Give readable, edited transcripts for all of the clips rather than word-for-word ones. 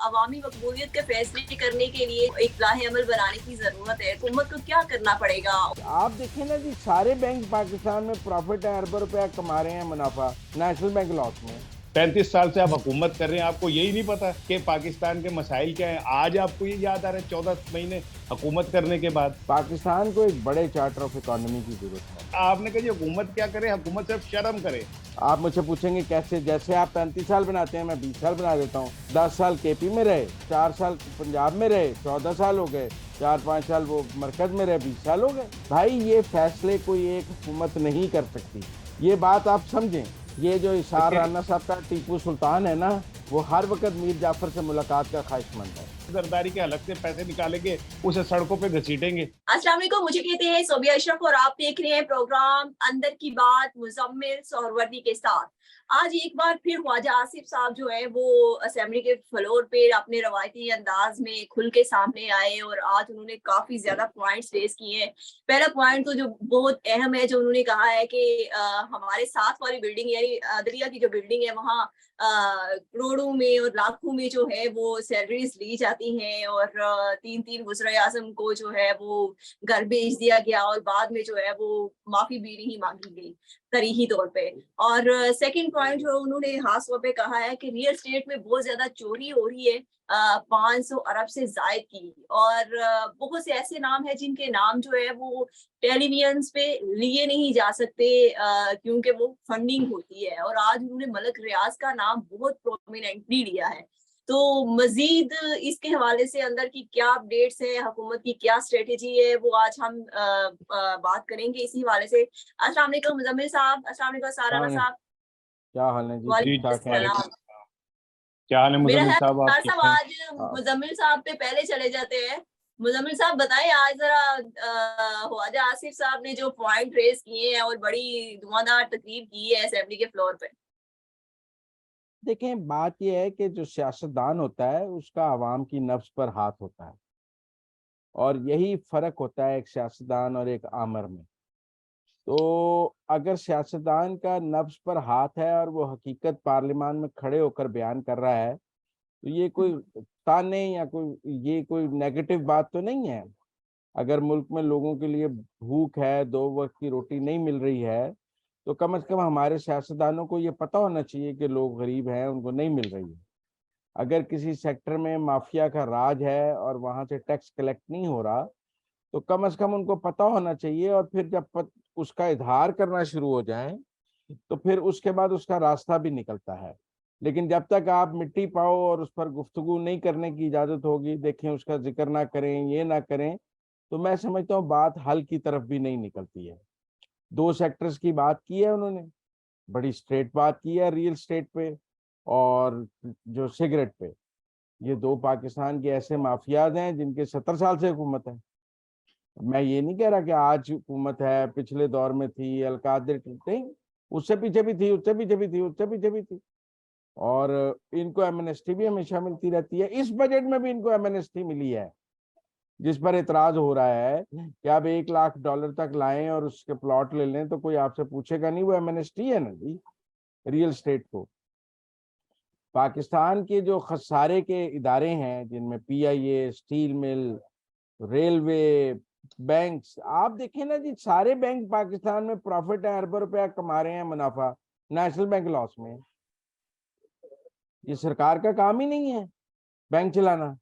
अवामी मकबूलियत के फैसले करने के लिए एक राह अमल बनाने की जरूरत है। हुकूमत को क्या करना पड़ेगा? आप देखिए ना जी, सारे बैंक पाकिस्तान में प्रॉफिट है, अरबों रुपया कमा रहे हैं मुनाफा, नेशनल बैंक लॉस में। 35 साल से आप हुकूमत कर रहे हैं, आपको यही नहीं पता कि पाकिस्तान के मसाइल क्या हैं? आज आपको ये याद आ रहा है 14 महीने हुकूमत करने के बाद? पाकिस्तान को एक बड़े चार्टर ऑफ इकोनॉमी की जरूरत है। आपने कहा जी हुकूमत क्या करे? हुकूमत सिर्फ शर्म करे। आप मुझसे पूछेंगे कैसे, जैसे आप 35 साल बनाते हैं मैं 20 साल बना देता हूँ। 10 साल केपी में रहे, 4 साल पंजाब में रहे, 14 साल हो गए, 4-5 साल वो मरकज में रहे, 20 साल हो गए। भाई ये फैसले कोई एक हुकूमत नहीं कर सकती, ये बात आप समझें। ये जो इशार राना साहब का टीपू सुल्तान है ना, वो हर वक्त मीर जाफर से मुलाकात का ख्वाहिशमंद है। जरदारी के हलक से पैसे निकालेंगे, उसे सड़कों पे घसीटेंगे। अस्सलाम वालेकुम, मुझे कहते हैं सोबिया अशरफ और आप देख रहे हैं प्रोग्राम अंदर की बात मुजम्मिल सोहरवर्दी के साथ। आज एक बार फिर ख्वाजा आसिफ साहब जो है वो असेंबली के फ्लोर पे अपने रवायती अंदाज में खुल के सामने आए और आज उन्होंने काफी ज्यादा पॉइंट्स रेज किए हैं। पहला पॉइंट तो जो बहुत अहम है, जो उन्होंने कहा है कि हमारे साथ वाली बिल्डिंग यानी अदलिया की जो बिल्डिंग है वहाँ करोड़ों में और लाखों में जो है वो सैलरीज ली जाती हैं और 3-3 वज़ीर आज़म को जो है वो घर भेज दिया गया और बाद में जो है वो माफी भी नहीं मांगी गई तरीही तौर पे। और सेकंड पॉइंट जो उन्होंने खास तौर पे कहा है कि रियल एस्टेट में बहुत ज्यादा चोरी हो रही है, 500 अरब से जायद की। और बहुत से ऐसे नाम है जिनके नाम जो है वो टेलीविजन पे लिए नहीं जा सकते क्योंकि वो फंडिंग होती है। और आज उन्होंने मलक रियाज का नाम बहुत प्रोमिनेंटली लिया है। तो मजीद इसके हवाले से अंदर की क्या अपडेट्स है, हुकूमत की क्या स्ट्रेटेजी है, वो आज हम बात करेंगे इसी हवाले से। अस्सलाम वालेकुम मुजम्मिल साहब। अस्सलाम वालेकुम साराना हाँ, साहब। क्या हाल है जी, ठीक जी वालेकुम ठाक है। अस्सलाम। क्या हाल है मेरा मुजम्मिल है साहब, आप सर साहब, कैसे हैं? आज मुजम्मिल साहब पे पहले चले जाते हैं। मुजम्मिल साहब बताएं आज जरा ख्वाजा आसिफ साहब ने जो पॉइंट रेज किए हैं और बड़ी धुआंधार तकरीर की है असेंबली के फ्लोर पे। देखें, बात यह है कि जो सियासतदान होता है उसका आवाम की नफ्स पर हाथ होता है, और यही फर्क होता है एक सियासतदान और एक आमर में। तो अगर सियासतदान का नफ्स पर हाथ है और वो हकीकत पार्लियामान में खड़े होकर बयान कर रहा है, तो ये कोई ताने या कोई नेगेटिव बात तो नहीं है। अगर मुल्क में लोगों के लिए भूख है, 2 वक्त की रोटी नहीं मिल रही है, तो कम से कम हमारे सियासतदानों को ये पता होना चाहिए कि लोग गरीब हैं, उनको नहीं मिल रही है। अगर किसी सेक्टर में माफिया का राज है और वहां से टैक्स कलेक्ट नहीं हो रहा, तो कम से कम उनको पता होना चाहिए, और फिर जब उसका इजहार करना शुरू हो जाए तो फिर उसके बाद उसका रास्ता भी निकलता है। लेकिन जब तक आप मिट्टी पाओ और उस पर गुफ्तगू नहीं करने की इजाजत होगी, देखें उसका जिक्र ना करें, ये ना करें, तो मैं समझता हूँ बात हल की तरफ भी नहीं निकलती है। 2 सेक्टर्स की बात की है उन्होंने, बड़ी स्ट्रेट बात की है, रियल स्टेट पे और जो सिगरेट पे। ये 2 पाकिस्तान के ऐसे माफियाज हैं जिनके 70 साल से हुकूमत है। मैं ये नहीं कह रहा कि आज हुकूमत है, पिछले दौर में थी, अलकादिर नहीं, उससे पीछे भी थी, उससे पीछे भी थी, उससे पीछे भी थी। और इनको एमनेस्टी भी हमेशा मिलती रहती है। इस बजट में भी इनको एमनेस्टी मिली है, जिस पर इतराज हो रहा है कि आप $1 लाख तक लाएं और उसके प्लॉट ले लें तो कोई आपसे पूछेगा नहीं, वो एमनेस्टी है ना जी रियल स्टेट को। पाकिस्तान के जो खसारे के इदारे हैं जिनमें PIA, steel mill, railway, banks, आप देखें ना जी, सारे बैंक पाकिस्तान में प्रॉफिट है, अरबों रुपया कमा रहे हैं मुनाफा, नेशनल बैंक लॉस में। ये सरकार का काम ही नहीं है बैंक चलाना,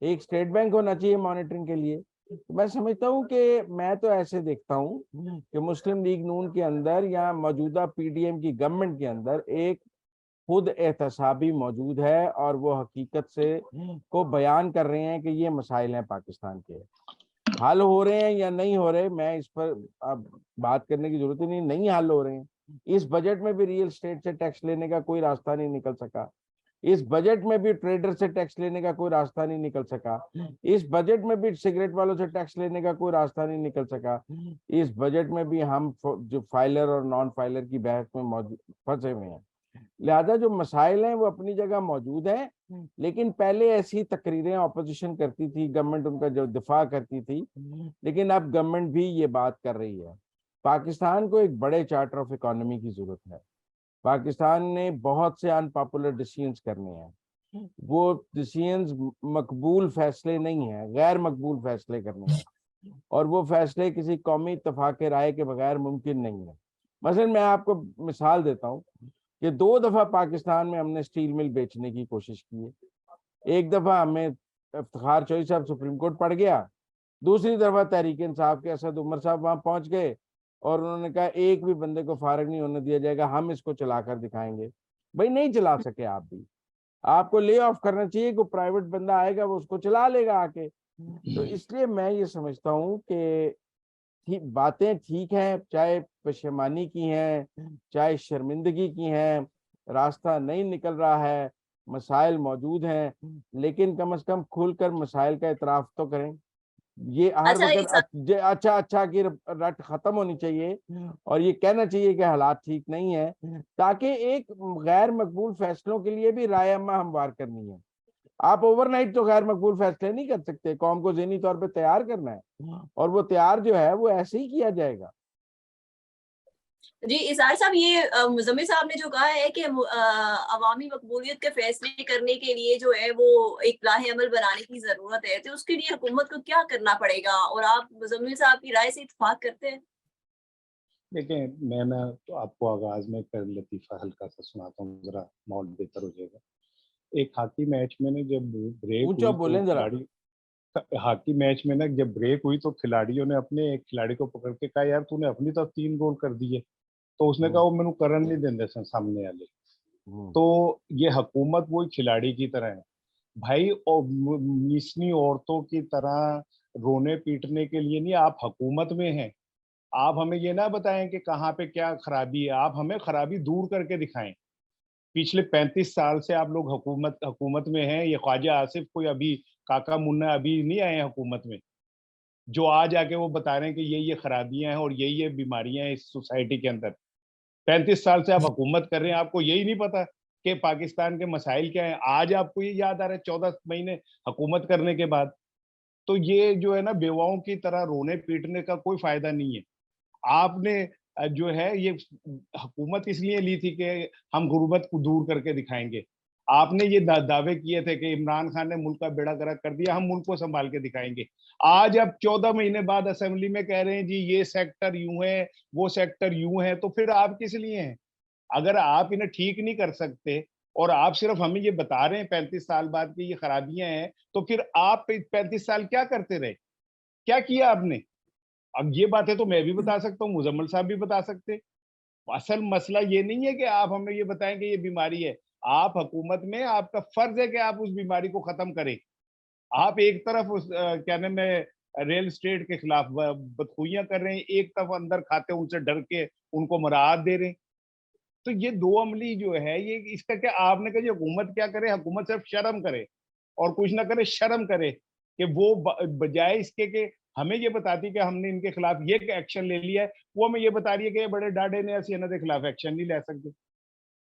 एक स्टेट बैंक होना चाहिए मॉनिटरिंग के लिए। तो मैं समझता हूँ कि मैं तो ऐसे देखता हूँ कि मुस्लिम लीग नून के अंदर या मौजूदा PDM की गवर्नमेंट के अंदर एक खुद एहतसाबी मौजूद है, और वो हकीकत से को बयान कर रहे हैं कि ये मसाइल हैं पाकिस्तान के। हल हो रहे हैं या नहीं हो रहे, मैं इस पर अब बात करने की जरूरत ही नहीं हल हो रहे हैं। इस बजट में भी रियल स्टेट से टैक्स लेने का कोई रास्ता नहीं निकल सका। इस बजट में भी ट्रेडर से टैक्स लेने का कोई रास्ता नहीं निकल सका। इस बजट में भी सिगरेट वालों से टैक्स लेने का कोई रास्ता नहीं निकल सका। इस बजट में भी हम जो फाइलर और नॉन फाइलर की बहस में मौजूद फंसे हुए हैं। लिहाजा जो मसाइल हैं वो अपनी जगह मौजूद हैं, लेकिन पहले ऐसी तकरीरें ऑपोजिशन करती थी, गवर्नमेंट उनका जो दिफा करती थी, लेकिन अब गवर्नमेंट भी ये बात कर रही है। पाकिस्तान को एक बड़े चार्टर ऑफ इकोनॉमी की जरूरत है। पाकिस्तान ने बहुत से अनपॉपुलर डिसीजंस करने हैं। वो डिसीजंस मकबूल फैसले नहीं है, गैर मकबूल फैसले करने हैं, और वो फैसले किसी कौमी इत्तेफाक राय के बगैर मुमकिन नहीं है। मसलन मैं आपको मिसाल देता हूँ कि 2 दफा पाकिस्तान में हमने स्टील मिल बेचने की कोशिश की है। एक दफा हमें इफ्तिखार चौधरी साहब सुप्रीम कोर्ट पड़ गया, दूसरी दफा तहरीक इंसाफ के असद उमर साहब वहां पहुंच गए और उन्होंने कहा एक भी बंदे को फारग नहीं होने दिया जाएगा, हम इसको चलाकर दिखाएंगे। भाई नहीं चला सके आप भी, आपको ले ऑफ करना चाहिए, कोई प्राइवेट बंदा आएगा वो उसको चला लेगा आके। तो इसलिए मैं ये समझता हूँ कि बातें ठीक हैं, चाहे पशेमानी की हैं, चाहे शर्मिंदगी की हैं, रास्ता नहीं निकल रहा है, मसाइल मौजूद हैं, लेकिन कम से कम खुलकर मसाइल का इतराफ तो करें। ये हर अच्छा वक्त अच्छा अच्छा की रट खत्म होनी चाहिए और ये कहना चाहिए कि हालात ठीक नहीं है, ताकि एक गैर मकबूल फैसलों के लिए भी राय अम्मा हमवार करनी है। आप ओवरनाइट तो गैर मकबूल फैसले नहीं कर सकते, कौम को ज़हनी तौर पे तैयार करना है और वो तैयार जो है वो ऐसे ही किया जाएगा। जी इसार साहब, ये मुजम्मिल साहब ने जो कहा है कि अवामी मकबूलियत के फैसले करने के लिए जो है वो एक लाहे अमल बनाने की जरूरत है, तो उसके लिए हुकूमत को क्या करना पड़ेगा, और आप मुजम्मिल साहब की राय से इत्तेफाक करते हैं? देखिए, मैं ना तो आपको आगाज में एक लतीफ़ा हल्का सा सुनाता हूँ, ज़रा माहौल बेहतर हो जाएगा। एक हॉकी मैच में ना जब ब्रेक ऊंचा हुई तो बोलें जरा। खिलाड़ी हॉकी मैच में ना जब ब्रेक हुई तो खिलाड़ियों ने अपने एक खिलाड़ी को पकड़ के कहा, यार तूने अपनी तरफ 3 गोल कर दिए। तो उसने कहा, हम्म, वो मैनू करन नहीं देंदे सन सामने वाले। हम्म, तो ये हुकूमत वही खिलाड़ी की तरह है भाई, और मिसनी औरतों की तरह रोने पीटने के लिए नहीं, आप हुकूमत में हैं। आप हमें ये ना बताएं कि कहाँ पे क्या खराबी है, आप हमें खराबी दूर करके दिखाएं। पिछले 35 साल से आप लोग हुकूमत हुकूमत में हैं। ये ख्वाजा आसिफ कोई अभी काका मुन्ना अभी नहीं आए हैं हुकूमत में, जो आज आके वो बता रहे हैं कि ये खराबियां हैं और ये बीमारियां हैं इस सोसाइटी के अंदर। 35 साल से आप हुकूमत कर रहे हैं, आपको यही नहीं पता कि पाकिस्तान के मसाइल क्या हैं। आज आपको ये याद आ रहा है 14 महीने हुकूमत करने के बाद। तो ये जो है ना, बेवाओं की तरह रोने पीटने का कोई फायदा नहीं है। आपने जो है ये हुकूमत इसलिए ली थी कि हम गुर्बत को दूर करके दिखाएंगे। आपने ये दावे किए थे कि इमरान खान ने मुल्क का बेड़ा गर्क कर दिया, हम मुल्क को संभाल के दिखाएंगे। आज अब 14 महीने बाद असेंबली में कह रहे हैं जी ये सेक्टर यूं है, वो सेक्टर यूं है, तो फिर आप किस लिए हैं? अगर आप इन्हें ठीक नहीं कर सकते और आप सिर्फ हमें ये बता रहे हैं 35 साल बाद की ये खराबियां हैं, तो फिर आप 35 साल क्या करते रहे? क्या किया आपने? अब ये बातें तो मैं भी बता सकता हूँ, मुजम्मल साहब भी बता सकते। असल मसला ये नहीं है कि आप हमें ये बताएं कि ये बीमारी है। आप हुकूमत में, आपका फर्ज है कि आप उस बीमारी को खत्म करें। आप एक तरफ उस क्या नाम है रियल स्टेट के खिलाफ बदखुइयां कर रहे हैं, एक तरफ अंदर खाते उनसे डर के उनको मराहत दे रहे हैं। तो ये दो अमली जो है, ये इसका क्या आपने कहा, हुकूमत क्या करे? हुकूमत सिर्फ शर्म करे और कुछ ना करे, शर्म करे कि वो बजाय इसके कि हमें ये बताती कि हमने इनके खिलाफ ये एक्शन ले लिया है, वो हमें ये बता रही है कि ये बड़े डाडे ने ऐसे इन्हों के खिलाफ एक्शन नहीं ले सकते।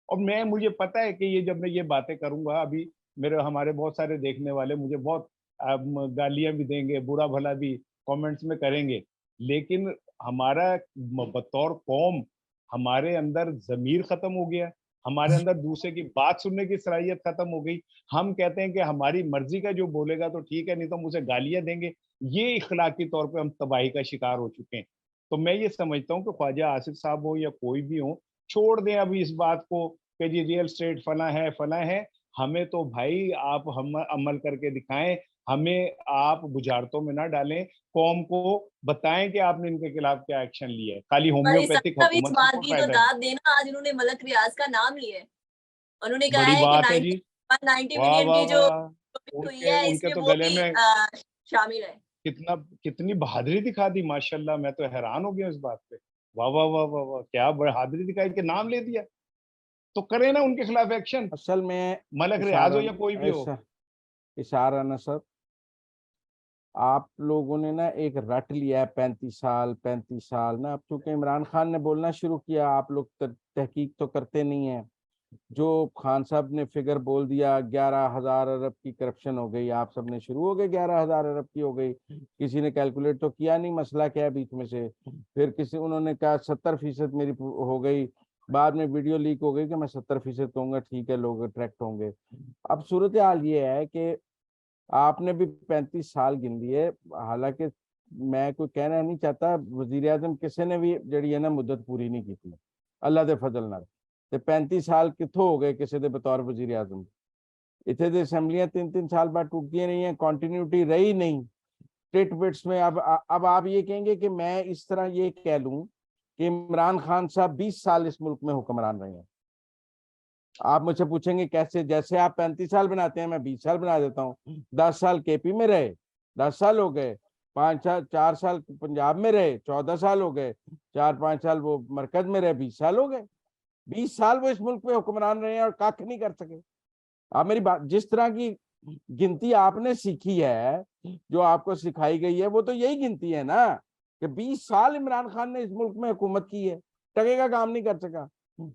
और मैं मुझे पता है कि ये जब मैं ये बातें करूंगा, अभी मेरे हमारे बहुत सारे देखने वाले मुझे बहुत गालियां भी देंगे, बुरा भला भी कमेंट्स में करेंगे, लेकिन हमारा बतौर कौम, हमारे अंदर जमीर खत्म हो गया, हमारे अंदर दूसरे की बात सुनने की सलाहियत खत्म हो गई। हम कहते हैं कि हमारी मर्जी का जो बोलेगा तो ठीक है, नहीं तो मुझे गालियां देंगे। ये इखलाकी तौर पे हम तबाही का शिकार हो चुके हैं। तो मैं ये समझता हूँ कि ख्वाजा आसिफ साहब हो या कोई भी हो, छोड़ दें अभी इस बात को कि जी रियल स्टेट फला है। हमें तो भाई आप हम अमल करके दिखाएं, हमें आप बुझारतों में ना डालें, कौम को बताएं कि आपने इनके खिलाफ क्या एक्शन लिया है। खाली पर इस होम्योपैथिक इस हुकूमत से बात कोई की तो फायदा नहीं। दाद देना, आज उन्होंने मलक रियाज का नाम लिया है। उन्होंने कहा बड़ी है कि बात है 90 जी। 190 वाह मिलियन वाह की जो वाह, हुई उनके है उनके इसमें तो वो गले भी में शामिल है। कितनी बहादुरी दिखा दी, माशाल्लाह। मैं तो हैरान हो गया इस बात पे। वाह वाह वाह वाह वाह, क्या बहादुरी दिखाई कि नाम ले दिया। तो करे ना उनके खिलाफ एक्शन, असल में मलक रियाज हो इशारा या कोई भी हो। ऐसा इशारा नसर, आप लोगों ने ना एक रट लिया है 35 साल 35 साल ना। अब चूंकि इमरान खान ने बोलना शुरू किया, आप लोग तहकीक तो करते नहीं है। जो खान साहब ने फिगर बोल दिया 11,000 अरब की करप्शन हो गई, आप सब ने शुरू हो गए 11,000 अरब की हो गई। किसी ने कैलकुलेट तो किया नहीं मसला क्या है बीच में से। फिर किसी उन्होंने कहा 70% मेरी हो गई, बाद में वीडियो लीक हो गई कि मैं 70% दूंगा, ठीक है, लोग अट्रैक्ट होंगे। अब सूरत हाल ये है कि आपने भी 35 साल गिन लिए, हालांकि मैं कोई कहना नहीं चाहता, वजीर आजम किसी ने भी जड़ी है ना मुद्दत पूरी नहीं की थी, अल्लाह दे फजल नाल। ते 35 साल कितों हो गए किसी दे बतौर वजीर आजम। इतने दे असैम्बलियां 3-3 साल बाद टूटती नहीं है, कंटिन्यूटी रही नहीं टिट बिट्स में। अब आप ये कहेंगे कि मैं इस तरह ये कह लूं कि इमरान खान साहब 20 साल इस मुल्क में हुक्मरान रहे हैं। आप मुझसे पूछेंगे कैसे, जैसे आप 35 साल बनाते हैं मैं 20 साल बना देता हूँ। 10 साल केपी में रहे, 10 साल हो गए। 5 साल 4 साल पंजाब में रहे, 14 साल हो गए। 4-5 साल वो मरकज में रहे, 20 साल हो गए। 20 साल वो इस मुल्क में हुक्मरान रहे हैं और कख नहीं कर सके। आप मेरी बात, जिस तरह की गिनती आपने सीखी है, जो आपको सिखाई गई है, वो तो यही गिनती है ना कि 20 साल इमरान खान ने इस मुल्क में हुकूमत की है, टके का काम नहीं कर सका।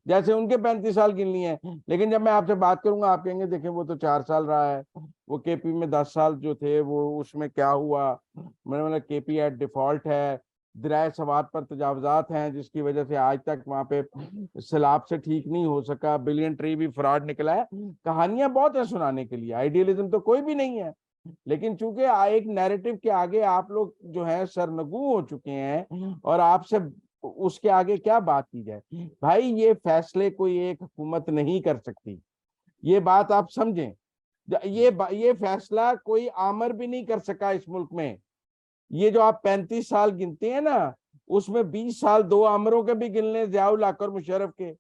जैसे उनके 35 साल गिन लिए हैं, लेकिन जब मैं आपसे बात करूंगा आप कहेंगे देखें वो तो 4 साल रहा है, वो केपी में 10 साल जो थे वो उसमें क्या हुआ। मैंने मतलब केपी एट डिफॉल्ट है, दरिया सवात पर तजावजात हैं जिसकी वजह से आज तक वहां पे सैलाब से ठीक नहीं हो सका, बिलियन ट्री भी फ्रॉड निकला है। कहानियां बहुत है सुनाने के लिए, आइडियलिज्म तो कोई भी नहीं है, लेकिन चूंकि एक नैरेटिव के आगे आप लोग जो है सरनगू हो चुके हैं और आपसे उसके आगे क्या बात की जाए। भाई ये फैसले कोई एक हुकूमत नहीं कर सकती, ये बात आप समझें। ये फैसला कोई आमर भी नहीं कर सका इस मुल्क में। ये जो आप 35 साल गिनते हैं ना, उसमें 20 साल 2 आमरों के भी गिन लें, ज़ियाउल हक और मुशर्रफ के,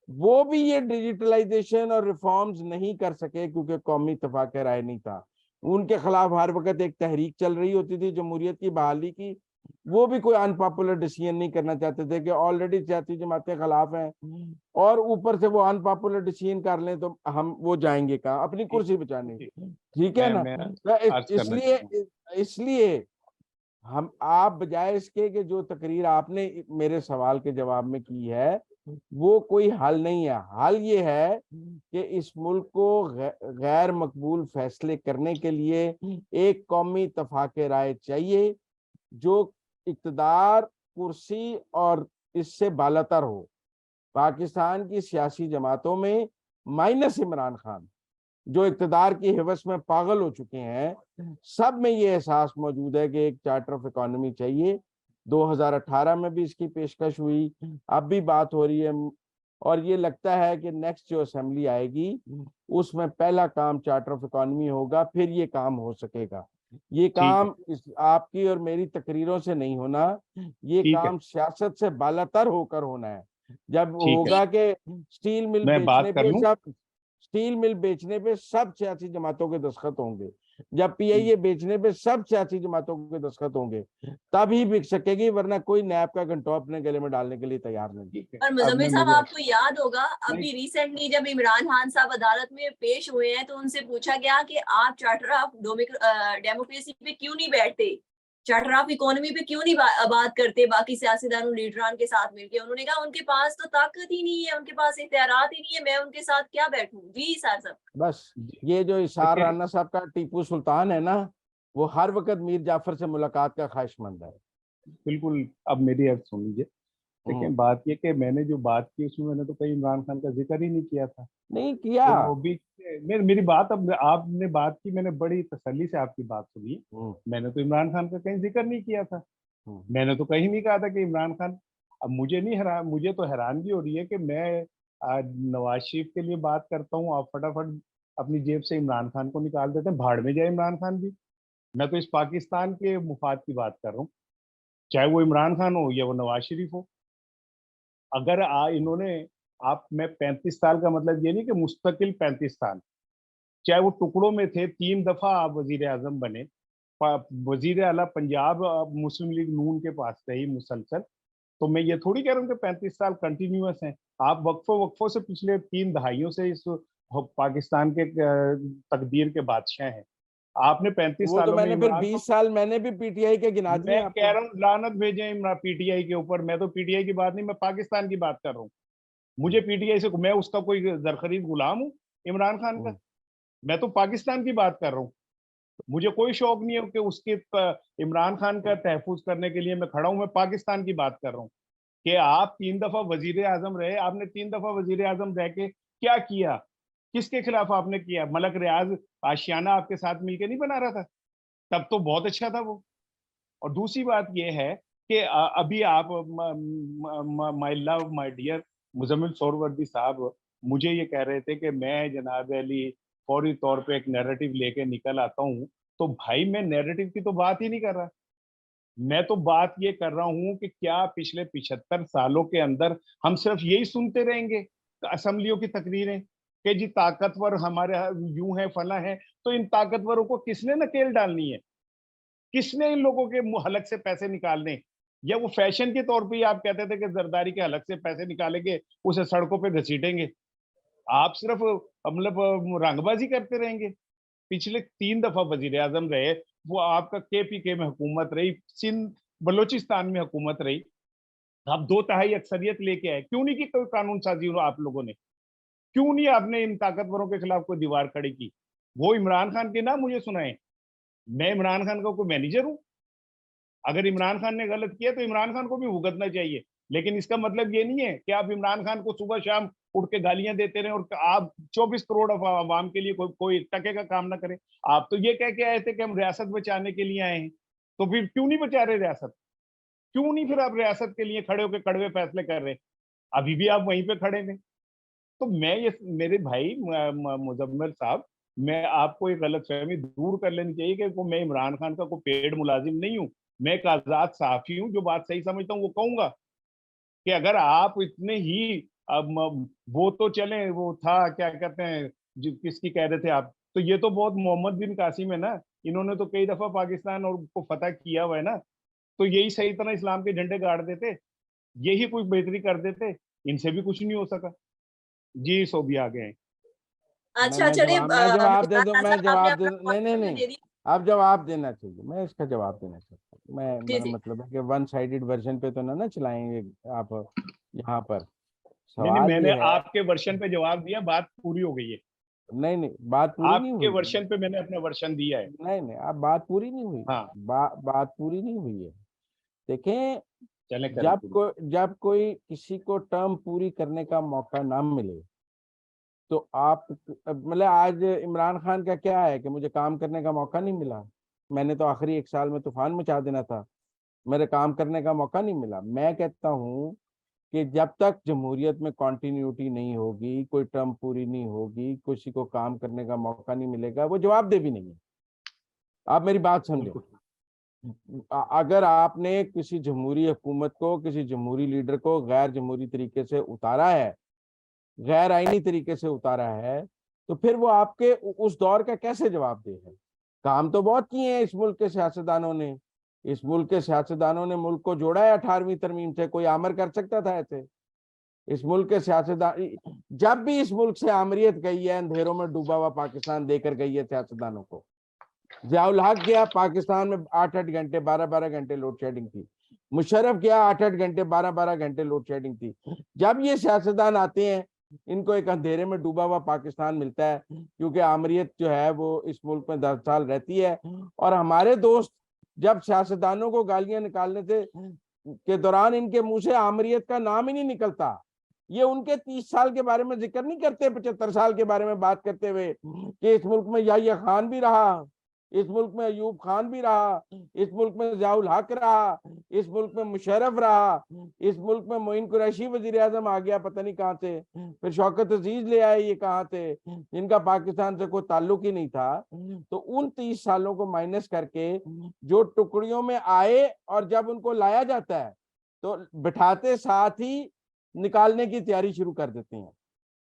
वो भी ये डिजिटलाइजेशन और रिफॉर्म्स नहीं कर सके क्योंकि कौमी इत्तेफाक राय नहीं था। उनके खिलाफ हर वक्त एक तहरीक चल रही होती थी जमहूरियत की बहाली की, वो भी कोई अनपॉपुलर डिसीजन नहीं करना चाहते थे कि ऑलरेडी सियासी जमातें खिलाफ हैं और ऊपर से वो अनपॉपुलर डिसीजन कर लें तो हम वो जाएंगे कहाँ अपनी कुर्सी बचाने। ठीक है ना। मैं तो अर्ज करना इसलिए चाहूंगा। इसलिए हम आप बजाय इसके कि जो तकरीर आपने मेरे सवाल के जवाब में की है वो कोई हल नहीं है। हल ये है कि इस मुल्क को गैर मकबूल फैसले करने के लिए एक कौमी इत्तेफाक राय चाहिए जो इक़्तिदार, कुर्सी और इससे बालातर हो। पाकिस्तान की सियासी जमातों में माइनस इमरान खान जो इक़्तिदार की हिवस में पागल हो चुके हैं, सब में ये एहसास मौजूद है कि एक चार्टर ऑफ इकोनॉमी चाहिए। 2018 में भी इसकी पेशकश हुई, अब भी बात हो रही है और ये लगता है कि नेक्स्ट जो असेंबली आएगी उसमें पहला काम चार्टर ऑफ इकोनॉमी होगा, फिर ये काम हो सकेगा। ये ठीक है, काम इस आपकी और मेरी तकरीरों से नहीं होना, ये ठीक है, काम सियासत से बालातर होकर होना है। जब ठीक है। होगा कि स्टील मिल मैं बात बेचने कर पे लूं। सब स्टील मिल बेचने पे सब सियासी जमातों के दस्तखत होंगे, जब पीआईए बेचने पे सब सियासी जमातों के दस्तखत होंगे, तभी बिक सकेगी, वरना कोई नैब का घंटो अपने गले में डालने के लिए तैयार नहीं। ठीक है, और अब मुजम्मिल मैं साहब मेरे आपको याद होगा नहीं, अभी रिसेंटली जब इमरान खान साहब अदालत में पेश हुए हैं तो उनसे पूछा गया कि आप चार्टर ऑफ डेमोक्रेसी पे क्यों नहीं बैठते, चार्टर ऑफ इकोनॉमी पे क्यों नहीं बात करते बाकी सियासतदानों लीडरान के साथ मिलकर। उन्होंने कहा उनके पास तो ताकत ही नहीं है, उनके पास इख्तियारात ही नहीं है, मैं उनके साथ क्या बैठूं। जी सर साहब। बस ये जो इशार देखिए, राना साहब का टीपू सुल्तान है ना, वो हर वक्त मीर जाफर से मुलाकात का ख्वाहिशमंद है। बिल्कुल। अब मेरी अर्ज सुन लीजिए। देखिए, हम्म, बात ये कि मैंने जो बात की उसमें मैंने तो कहीं इमरान खान का जिक्र ही नहीं किया था। नहीं किया। तो भी मेरी बात, अब आपने बात की, मैंने बड़ी तसल्ली से आपकी बात सुनी। हम्म, मैंने तो इमरान खान का कहीं जिक्र नहीं किया था। हम्म, मैंने तो कहीं नहीं कहा था कि इमरान खान। अब मुझे नहीं हैरान, मुझे तो हैरानगी हो रही है कि मैं आज नवाज शरीफ के लिए बात करता हूँ, आप फटाफट अपनी जेब से इमरान खान को निकाल देते हैं। भाड़ में जाए इमरान खान भी। मैं तो इस पाकिस्तान के मुफाद की बात कर रहा हूँ, चाहे वो इमरान खान हो या वो नवाज शरीफ हो। अगर इन्होंने, आप, मैं 35 साल का मतलब ये नहीं कि मुस्तकिल 35 साल, चाहे वो टुकड़ों में थे, 3 दफा आप वजीर आजम बने, वजीर आला पंजाब मुस्लिम लीग नून के पास रही मुसलसल। तो मैं ये थोड़ी कह रहा हूँ कि 35 साल कंटिन्यूअस हैं। आप वक्फों वक्फों से पिछले 3 दहाइयों से इस पाकिस्तान के तकदीर के बादशाह हैं। आपने 35 वो तो सालों में मैंने फिर इमरान, 20 साल मैंने भी पीटीआई के गिना दिए मैं कह आपको। रहा हूँ लानत भेजे इमरान पीटीआई के ऊपर। मैं तो पीटीआई की बात नहीं, मैं पाकिस्तान की बात कर रहा हूँ। मुझे पीटीआई से, मैं उसका कोई जरखरीद गुलाम हूँ इमरान खान का? मैं तो पाकिस्तान की बात कर रहा हूँ। मुझे कोई शौक नहीं है कि उसके इमरान खान का तहफुज करने के लिए मैं खड़ा हूँ। मैं पाकिस्तान की बात कर रहा हूँ। कि आप 3 दफा वजीर आजम रहे, आपने 3 दफा वजीर आजम रह के क्या किया, किसके खिलाफ आपने किया? मलक रियाज आशियाना आपके साथ मिलके नहीं बना रहा था? तब तो बहुत अच्छा था वो। और दूसरी बात यह है कि अभी आप my love my dear Muzammil Suhrawardy साहब मुझे ये कह रहे थे कि मैं जनाब अली फौरी तौर पे एक नैरेटिव लेके निकल आता हूँ। तो भाई मैं नैरेटिव की तो बात ही नहीं कर रहा, मैं तो बात ये कर रहा हूँ कि क्या पिछले 75 सालों के अंदर हम सिर्फ यही सुनते रहेंगे असेंबलियों की तकरीरें कि जी ताकतवर हमारे यूं है फला है? तो इन ताकतवरों को किसने नकेल डालनी है? किसने इन लोगों के हलक से पैसे निकालने? या वो फैशन के तौर पे ही आप कहते थे कि जरदारी के हलक से पैसे निकालेंगे, उसे सड़कों पे घसीटेंगे? आप सिर्फ मतलब रंगबाजी करते रहेंगे। पिछले 3 दफा वजीर आजम रहे, वो आपका केपीके में हुकूमत रही, सिंध बलोचिस्तान में हुकूमत रही, आप 2/3 अक्सरियत लेके आए, क्यों नहीं की कोई कानून साजी आप लोगों ने? क्यों नहीं आपने इन ताकतवरों के खिलाफ कोई दीवार खड़ी की? वो इमरान खान के नाम मुझे सुनाए, मैं इमरान खान का कोई मैनेजर हूं? अगर इमरान खान ने गलत किया तो इमरान खान को भी भुगतना चाहिए, लेकिन इसका मतलब ये नहीं है कि आप इमरान खान को सुबह शाम उठ के गालियां देते रहे और आप 24 करोड़ अवाम के लिए कोई टके का काम ना करें। आप तो ये कह के आए थे कि हम रियासत बचाने के लिए आए हैं, तो फिर क्यों नहीं बचा रहे रियासत? क्यों नहीं फिर आप रियासत के लिए खड़े होकर कड़वे फैसले कर रहे? अभी भी आप वहीं पे खड़े थे। तो मैं ये मेरे भाई मुजम्मिल साहब, मैं आपको ये गलतफहमी दूर कर लेनी चाहिए कि मैं इमरान खान का कोई पेड मुलाजिम नहीं हूँ। मैं एक आजाद सहाफी हूँ, जो बात सही समझता हूँ वो कहूंगा। कि अगर आप इतने ही वो तो चले, वो था क्या कहते हैं जो किसकी कह रहे थे आप, तो ये तो बहुत मोहम्मद बिन कासिम है ना, इन्होंने तो कई दफा पाकिस्तान और को फतह किया हुआ है ना, तो यही सही तरह इस्लाम के झंडे गाड़ देते, यही कोई बेहतरी कर देते, इनसे भी कुछ नहीं हो सका। जी सोभी आ गए। अच्छा चलिए, मैं जवाब दे दूं, मिराज मैं साहब, आपने जवाब दे अपना नहीं नहीं पॉइंट नहीं, दे दिया। आप जवाब देना चाहिए, मैं इसका जवाब देना चाहता हूँ। मैं जी मेरा जी। मतलब है कि वन साइडेड वर्जन पे तो ना चलाएंगे आप यहाँ पर। नहीं नहीं, सवाल मैंने ये है, आपके वर्षन पे जवाब दिया, बात पूरी हो गई है। नहीं नहीं, बात पूरी नहीं आपके हुई है। वर्षन पे मैंने अपना वर्षन दिया है। नहीं नहीं, आप बात पूरी नहीं हुई, हाँ, बात पूरी नहीं हुई है। देखें, चले करें पूरी। जब कोई किसी को टर्म पूरी करने का मौका ना मिले, तो आप मतलब आज इमरान खान का क्या है कि मुझे काम करने का मौका नहीं मिला, मैंने तो आखिरी 1 साल में तूफान मचा देना था, मेरे काम करने का मौका नहीं मिला। मैं कहता हूँ कि जब तक जमहूरियत में कॉन्टिन्यूटी नहीं होगी, कोई टर्म पूरी नहीं होगी, किसी को काम करने का मौका नहीं मिलेगा, वो जवाबदेह भी नहीं है। आप मेरी बात समझें, बिल्कुल। अगर आपने किसी जमहूरी हुकूमत को, किसी जमहूरी लीडर को गैर जमहूरी तरीके से उतारा है, गैर आईनी तरीके से उतारा है, तो फिर वो आपके उस दौर का कैसे जवाबदेह है? काम तो बहुत किए हैं इस मुल्क के सियासतदानों ने, इस मुल्क के सियासतदानों ने मुल्क को जोड़ा है 18वीं तरमीम से, कोई आमर कर सकता था ऐसे? इस मुल्क के सियासतदान, जब भी इस मुल्क से आमरीत गई है, अंधेरों में डूबा हुआ पाकिस्तान देकर गई है सियासतदानों को। जियाउल हक गया पाकिस्तान में 8-8 घंटे 12-12 घंटे लोड शेडिंग थी, मुशर्रफ गया 8-8 घंटे 12-12 घंटे लोड शेडिंग थी। जब ये सियासतदान आते हैं, इनको एक अंधेरे में डूबा हुआ पाकिस्तान मिलता है, क्योंकि आमरीत जो है वो इस मुल्क में 10 साल रहती है। और हमारे दोस्त जब सियासतदानों को गालियां निकालने से के दौरान इनके मुंह से आमरीत का नाम ही नहीं निकलता, ये उनके 30 साल के बारे में जिक्र नहीं करते, 75 साल के बारे में बात करते हुए कि इस मुल्क में याहिया खान भी रहा, इस मुल्क में अयूब खान भी रहा, इस मुल्क में जियाउल हक रहा, इस मुल्क में मुशर्रफ रहा, इस मुल्क में मोइन कुरैशी वजीर आजम आ गया पता नहीं कहाँ से, फिर शौकत अजीज ले आए ये कहाँ से, जिनका पाकिस्तान से कोई ताल्लुक ही नहीं था। तो उन 30 सालों को माइनस करके जो टुकड़ियों में आए, और जब उनको लाया जाता है तो बिठाते साथ ही निकालने की तैयारी शुरू कर देते हैं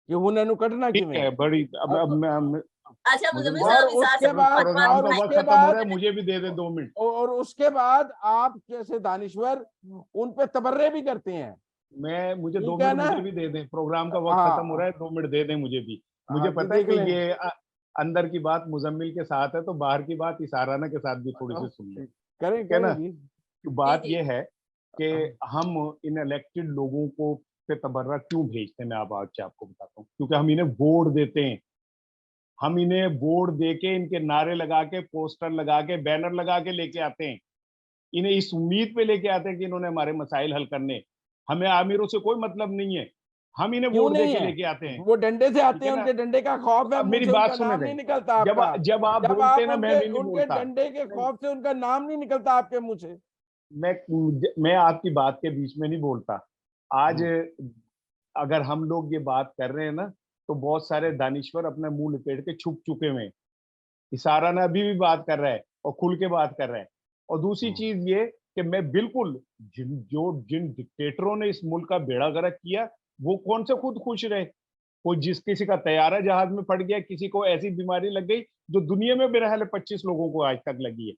कि हुनैनु कटना ठीक किवें। है, बड़ी अब अच्छा मुझे मुजम्मिल और साहब, इस उसके सब बाद प्रोग्राम और का वक्त उसके खत्म हो रहा बाद है, मुझे भी दे दे 2 मिनट। और उसके बाद आप जैसे दानिश्वर उन पे तबर्रे भी करते हैं, मुझे दो ठीक है मिनट ना? मुझे भी दे दें, प्रोग्राम का वक्त खत्म हो रहा हाँ है, 2 मिनट दे दें मुझे भी। मुझे हाँ, पता है देख कि लें। ये अंदर की बात मुजम्मिल के साथ है, तो बाहर की बात इसाराना के साथ भी थोड़ी सी सुन ले। करें ठीक है ना? करें जी। कि जी बात जी। ये है कि हम इन इलेक्टेड लोगों को पे तबर्रा क्यों भेजते हैं, मैं अब आज आपको बताता हूँ। क्योंकि हम इन्हें वोट देते हैं, हम इन्हें वोट दे के, इनके नारे लगा के, पोस्टर लगा के, बैनर लगा के लेके आते हैं, इन्हें इस उम्मीद पे लेके आते हैं कि इन्होंने हमारे मसाइल हल करने। हमें आमिरों से कोई मतलब नहीं है, हम इन्हें क्यों वोट दे नहीं के है? लेके आते हैं। वो डंडे से आते ठीक है हैं, ना? उनके डंडे का खौफ है, अब मेरी मुझे बात उनका सुने नाम थे, नहीं निकलता जब आपका। जब आप जब बोलते आप हैं ना, मैं उनके भी नहीं उनके बोलता। डंडे के नहीं, खौफ से उनका नाम नहीं निकलता आपके मुंह से। मैं आपकी बात के बीच में नहीं बोलता। आज अगर हम लोग ये बात कर रहे हैं ना, तो बहुत सारे दानिश्वर अपना मुंह लपेट के छुप चुके हुए हैं। इशारा अभी भी बात कर रहा है और खुल के बात कर रहा है। और दूसरी चीज ये कि मैं बिल्कुल जिन डिक्टेटरों ने इस मुल्क का बेड़ा गर्क किया, वो कौन से खुद खुश रहे? कोई किसी का तैयारा जहाज में फट गया, किसी को ऐसी बीमारी लग गई जो दुनिया में बेरहल 25 लोगों को आज तक लगी है।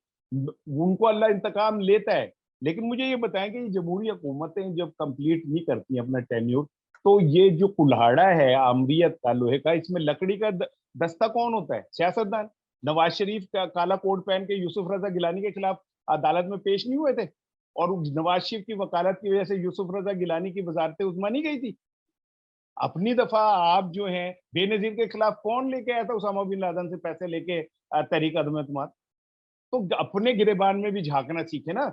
उनको अल्लाह इंतकाम लेता है। लेकिन मुझे ये बताएं कि ये जमहूरी हुकूमतें जब कंप्लीट नहीं करती अपना टेन्योर, तो ये जो कुल्हाड़ा है आमरीत का, लोहे का, इसमें लकड़ी का दस्ता कौन होता है? सियासतदान। नवाज शरीफ का काला कोट पहन के यूसुफ रजा गिलानी के खिलाफ अदालत में पेश नहीं हुए थे? और नवाज शरीफ की वकालत की वजह से यूसुफ रजा गिलानी की वजारत उस्मा नहीं गई थी? अपनी दफा आप जो हैं बेनजीर के खिलाफ कौन लेके आया था उसामा बिन लादेन से पैसे लेके तहरीक अदम एतमाद? तो अपने गिरेबान में भी झांकना सीखे ना।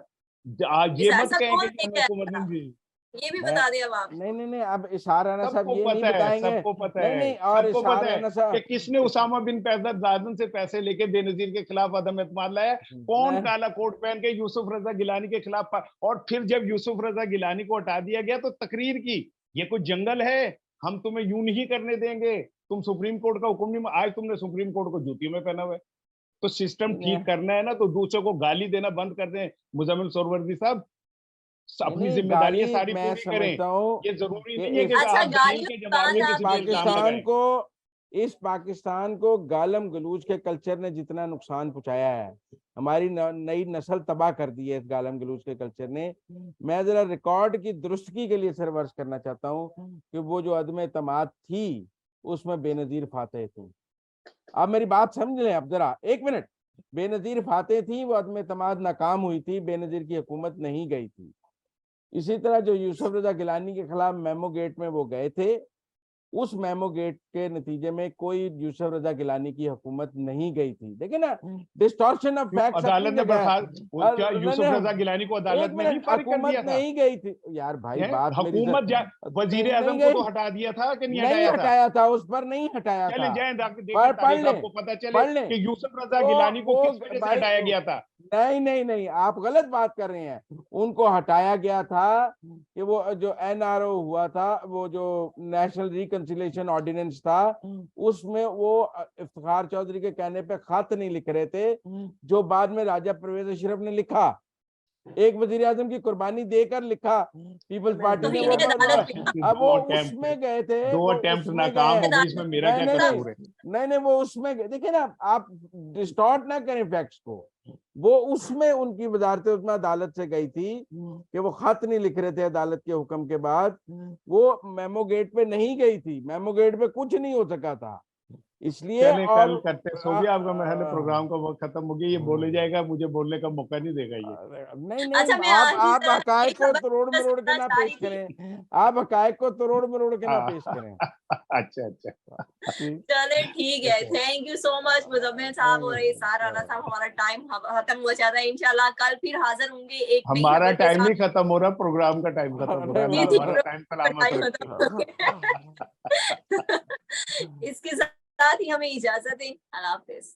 आज ये मत ऐसा कहें कौन कि हमें लेके हुकूमत आया था? नहीं दी। ये भी मैं बता दें अब आप। नहीं, अब इशार राना साहब सबको ये नहीं पता है, बताएंगे। सबको पता नहीं है, नहीं, और सबको इशार पता है राना कि साहब किसने उसामा बिन लादेन से पैसे लेके बेनजीर के खिलाफ अदम एतमाद लाया, कौन मैं काला कोट पहन के यूसुफ रजा गिलानी के खिलाफ और फिर जब यूसुफ रजा गिलानी को हटा दिया गया तो तकरीर की, ये कुछ जंगल है, हम तुम्हें यूं नहीं करने देंगे, तुम सुप्रीम कोर्ट का हुक्म नहीं। आज तुमने सुप्रीम कोर्ट को जूतियों में पहना हुआ है। तो सिस्टम नहीं ठीक करना है ना, तो दूसरों को गाली देना बंद कर दें। मुजम्मिल सोरवर्दी साहब, अपनी नहीं, जिम्मेदारियां गाली सारी मैं पूरी करें। समझता हूँ ये जरूरी कि नहीं है कि अच्छा, आप जमीन गालियों के की जवाब बात में इस आप किसी पे नहीं इल्जाम कीजिए। लगाएं। पाकिस्तान को गालम गलूच के कल्चर ने जितना नुकसान पहुंचाया है, हमारी नई नस्ल तबाह कर दी है इस गालम गलूच के कल्चर ने। मैं जरा रिकॉर्ड की दुरुस्तगी के लिए सर वर्ष करना चाहता हूँ कि वो जो अदम एतमाद थी उसमें बेनजीर फातेह थी। आप मेरी बात समझ लें, अब जरा एक मिनट। बेनजीर फातेह थी, वो अदम एतमाद नाकाम हुई थी, बेनजीर की हुकूमत नहीं गई थी। इसी तरह जो यूसुफ रजा गिलानी के खिलाफ मेमो गेट में वो गए थे, उस मेमो गेट के नतीजे में कोई यूसुफ रजा गिलानी की हुकूमत नहीं गई थी। देखिए ना, डिस्टॉर्शन ऑफ क्यों फैक्ट्स अपनी अदालत ने जगह है। क्या यूसुफ रजा गिलानी को अदालत एक ने नहीं मिनट, फारिग कर हुकूमत दिया था? नहीं गई थी यार, भाई है बात मेरी हुकूमत वजीर नहीं आजम को गई, तो हटा दिया था कि नहीं नहीं हटाया था? हटाया था, उस पर नहीं हटाया चले था। जाएं देखें पढ़ तारीख, ले, आपको पता चले पढ़ ले। कि यूसुफ रजा वो गिलानी को वो किस वजह से भाई, हटाया गया था। नहीं, आप गलत बात कर रहे हैं। उनको हटाया गया था कि वो जो एनआरओ हुआ था, वो जो नेशनल रिकंसिलिएशन ऑर्डिनेंस था, उसमें वो इफ्तिखार चौधरी के कहने पे खत नहीं लिख रहे थे, जो बाद में राजा परवेज अशरफ ने लिखा। एक वजीर आजम की कुर्बानी देकर लिखा पीपल्स पार्टी तो ने इन्हें अदालत में अब वो दो उसमें गए थे, दो वो अटेम्प्ट उसमें नाकाम गए। हो गए, इसमें मेरा क्या नहीं, कसूर है? नहीं, वो उसमें गए। देखिए ना, आप डिस्टॉर्ट ना करें फैक्ट्स को। वो उसमें उनकी वजारत उसमें अदालत से गई थी कि वो खत नहीं लिख रहे थे अदालत के हुक्म के बाद। वो मेमो गेट पे नहीं गई थी, मेमो गेट पे कुछ नहीं हो सका था, इसलिए। चले और कल करते, सो भी आपका महल प्रोग्राम का वक्त खत्म हो गया, ये बोले जाएगा, मुझे बोलने का मौका नहीं देगा ये। नहीं, अच्छा, मैं आप आखिरी तरफ हकायक एक को खबर तोड़ मरोड़ के सुनना ना चाह पेश रही थी। करें, आप हकायक को तोड़ मरोड़ के ना पेश करें। अच्छा ठीक। चले ठीक है, thank you so much Muzammil साहब और इसार राना साहब। हमारा टाइम खत्म हो जाता है, इंशाल्लाह कल फिर हाजिर होंगे एक नई हमारा खबर के टाइम साथ। नहीं खत्म हो रहा, प्रोग्राम का टाइम खत्म हो रहा है। अरे अल्लाह जी, हमारा टाइम सलामत टाइम रखे। खत्म हो गया। इसके साथ ही हमें इजाजत दें। अल्लाह हाफिज।